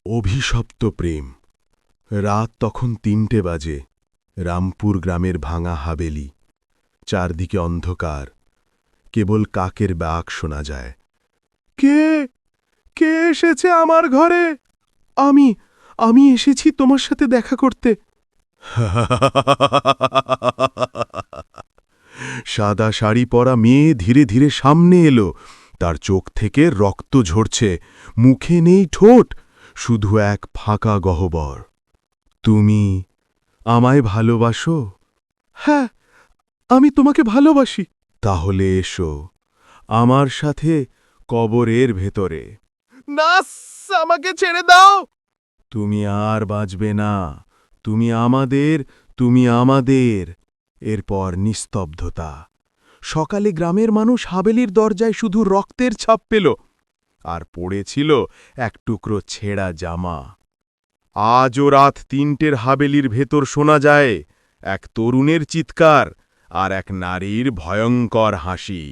অভিশপ্ত প্রেম। রাত তখন ৩টে বাজে। রামপুর গ্রামের ভাঙা হাবেলি, চারদিকে অন্ধকার, কেবল কাকের ডাক শোনা যায়। কে কে এসেছে আমার ঘরে? আমি আমি এসেছি তোমার সাথে দেখা করতে। সাদা শাড়ি পরা মেয়ে ধীরে ধীরে সামনে এলো। তার চোখ থেকে রক্ত ঝরছে, মুখে নেই ঠোঁট, শুধু এক ফাঁকা গহ্বর। তুমি আমায় ভালোবাসো? হ্যাঁ, আমি তোমাকে ভালোবাসি। তাহলে এসো আমার সাথে কবরের ভেতরে। নাস, আমাকে ছেড়ে দাও। তুমি আর বাঁচবে না। তুমি আমাদের। এরপর নিস্তব্ধতা। সকালে গ্রামের মানুষ হাবেলির দরজায় শুধু রক্তের ছাপ পেল, আর পড়েছিল এক টুকরো ছেঁড়া জামা। আজও রাত ৩টের হাবেলির ভেতর শোনা যায় এক তরুণের চিৎকার আর এক নারীর ভয়ঙ্কর হাসি।